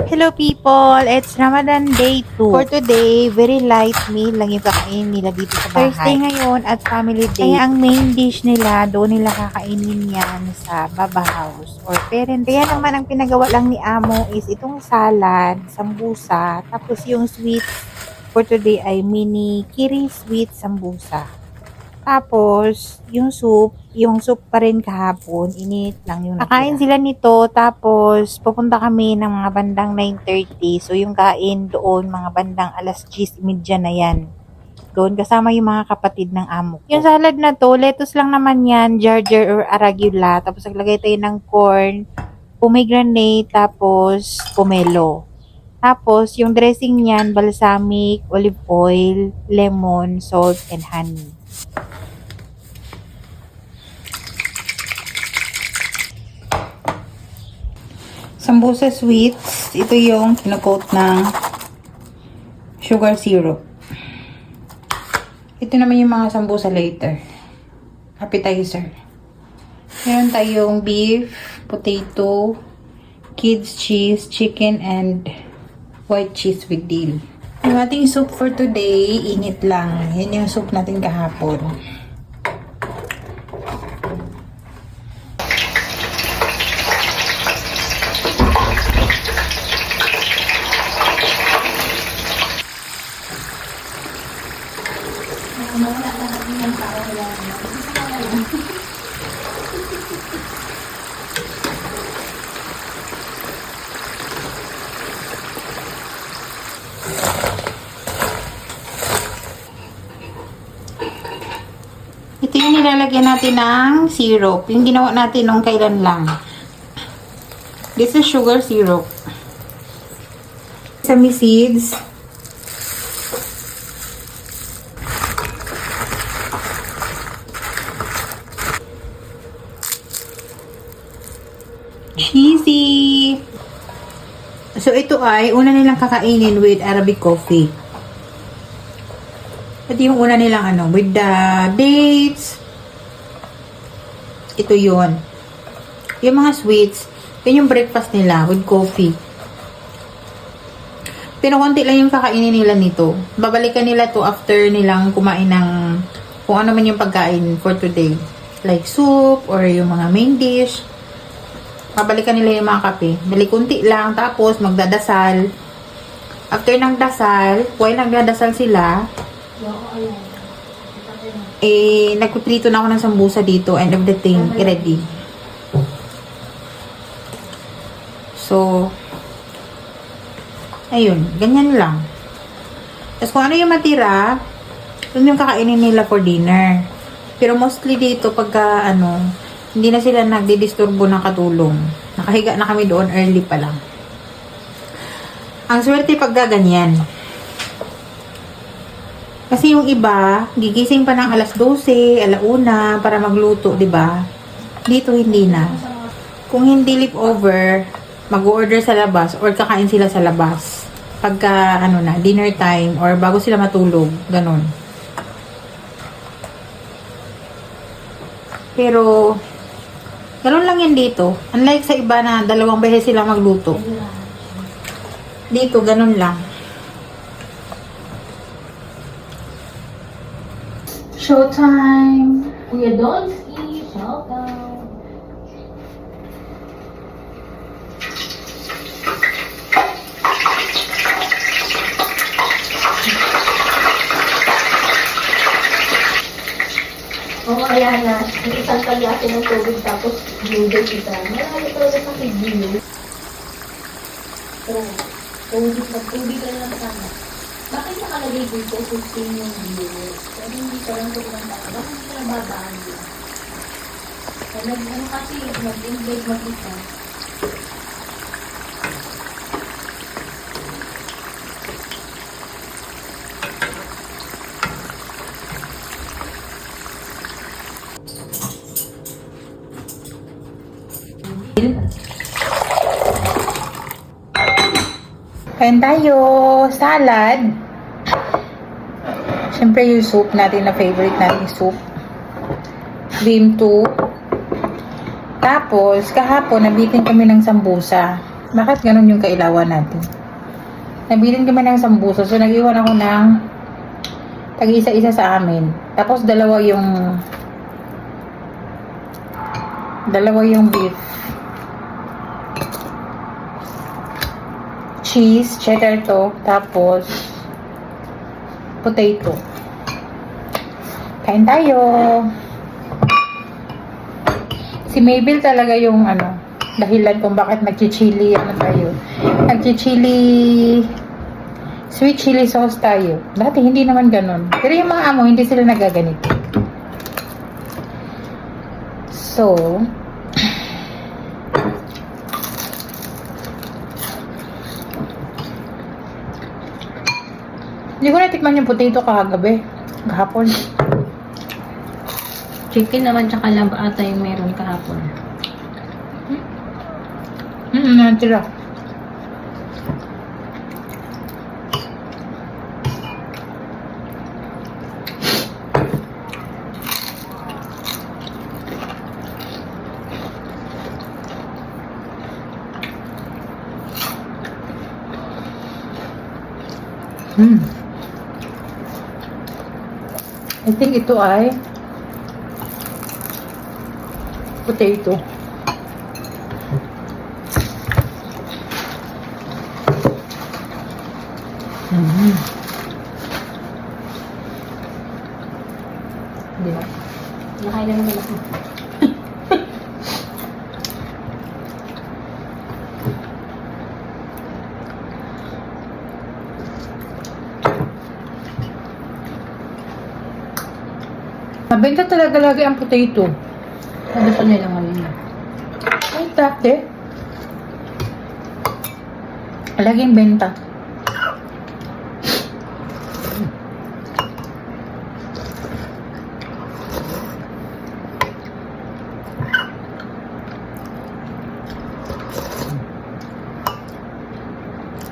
Hello people! It's Ramadan Day 2. For today, very light meal lang yung kakainin nila dito sa bahay. Thursday ngayon at family day. Kaya ang main dish nila, doon nila kakainin yan sa Baba House or parents. Kaya naman ang pinagawa lang ni Amo is itong salad, sambusa, tapos yung sweets for today ay mini kiri sweet sambusa. Tapos, yung soup pa rin kahapon, init lang yung kakain sila nito, tapos pupunta kami ng mga bandang 9:30. So, yung kain doon, mga bandang 10:30 na yan. Doon, kasama yung mga kapatid ng amo ko. Yung salad na to, lettuce lang naman yan, jar or arugula. Tapos, naglagay tayo ng corn, pomegranate, tapos pomelo. Tapos, yung dressing niyan, balsamic, olive oil, lemon, salt, and honey. Sambusa sweets, ito yung kinakoat ng sugar syrup. Ito naman yung mga sambusa later. Appetizer. Meron tayong beef, potato, kids cheese, chicken, and white cheese with dill. Yung ating soup for today, init lang. Yan yung soup natin kahapon. Ito yung nilalagyan natin ng syrup. Yung ginawa natin nung kailan lang. This is sugar syrup. Sesame seeds. Cheesy. So, ito ay una nilang kakainin with Arabic coffee. Ito yung una nilang with the dates. Ito yun. Yung mga sweets, yun yung breakfast nila with coffee. Pero konti lang yung kakainin nila nito. Babalikan nila to after nilang kumain ng kung ano man yung pagkain for today. Like soup or yung mga main dish. Babalikan nila yung mga kape. Dali kunti lang, tapos magdadasal. After ng dasal, while nagdadasal sila, nagpiprito na ako ng sambusa dito and everything ready. So, ayun, ganyan lang. Tapos kung ano yung matira, yun yung kakainin nila for dinner. Pero mostly dito, pagka hindi na sila nagdidisturbo ng katulong. Nakahiga na kami doon early pa lang. Ang swerte pag gaganyan. Kasi yung iba, gigising pa ng 12:00, 1:00 para magluto, 'di ba? Dito hindi na. Kung hindi lip over, mag-order sa labas or kakain sila sa labas. Pagka dinner time or bago sila matulog, ganun. Pero ganun lang yan dito. Unlike sa iba na 2 beses sila magluto. Dito ganun lang. Showtime! Kuya Donski, shout out! Oo, ayan na. Yung isang kalyasin ng tubig tapos noodles isa. Marami talaga sa kidney. Oo. Tubig ka lang sana. Bakit nakalagay dito 15 yung viewers? Pero hindi ka lang ito lang tayo. Bakit hindi ka nababaan yun? Kasi mag-invite mag-isa. Kain tayo, salad. Siyempre yung soup natin na favorite natin soup. Beam 2. Tapos, kahapon, nabitin kami ng sambusa. Bakit ganun yung kailawan natin? Nabilin kami ng sambusa. So, nag-iwan ako ng tag-isa-isa sa amin. Tapos, dalawa yung beef. Cheese, cheddar to. Tapos, potato. Kain tayo. Si Mabel talaga yung dahilan kung bakit nagchichili tayo. Nagchichili sweet chili sauce tayo. Dati hindi naman ganun. Pero yung mga amo, hindi sila nagaganito. So, hindi ko natikman yung potato kahapon. Chicken naman tsaka lamb ata yung meron kahapon. Natira. I think ito ay potato. Di ba? Nakain naman ako. Mabenta talaga lagi ang potato. Gusto nila ngayon. Ay, dati. Laging benta.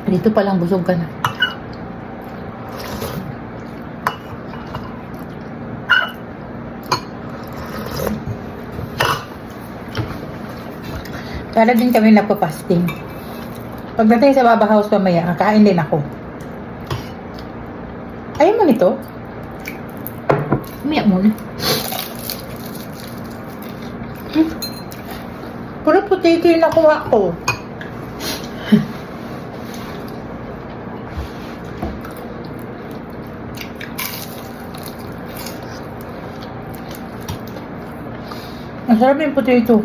Dito palang busog ka na. Para din kami nagpa-fasting. Pagdating sa Baba House mamaya, kakain din ako. Ayaw mo nito? Umiyak muna. Puro potato yung nakuha ko. Masarap yung potato.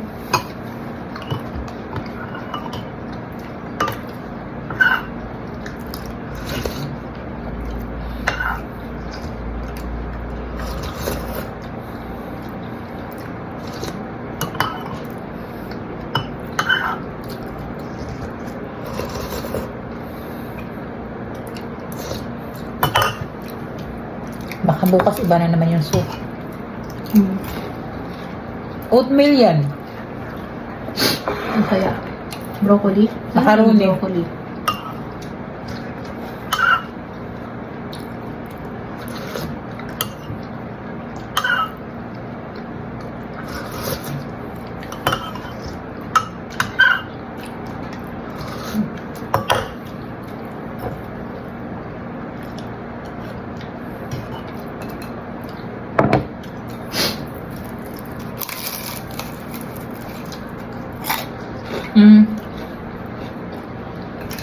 Baka bukas iba na naman yung soup. Oatmeal yan. Ano kaya? Broccoli? Macaroni. Broccoli.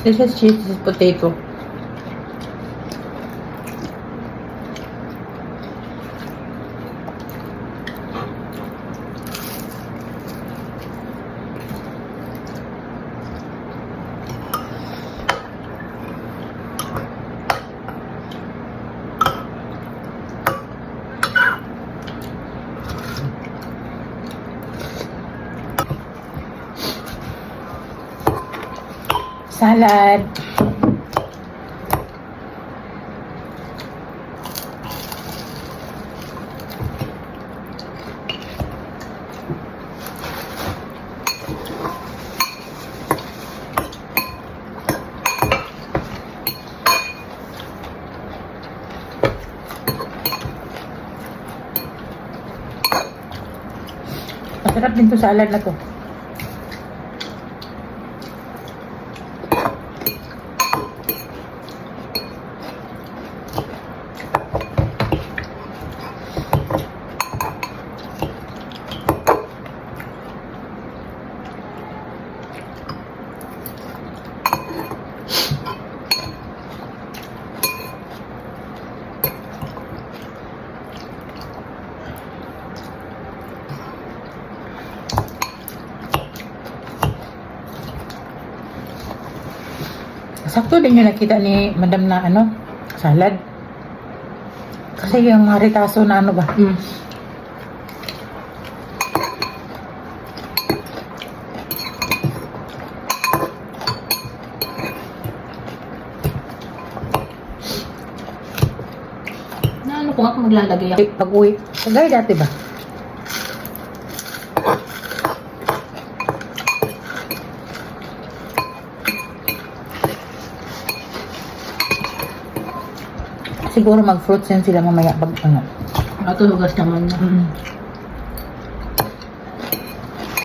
This is cheese, this is potato. Salad. Masarap din to salad na to. Sakto din yung nakita ni Madam na ano, salad. Kasi yung mga ritaso na ano ba? Na ano ko nga kung maglalagay ako. Pag-uwi. Kagaya dati ba? Siguro mag-fruits yan sila mamaya pag ano. Ito hugas naman na.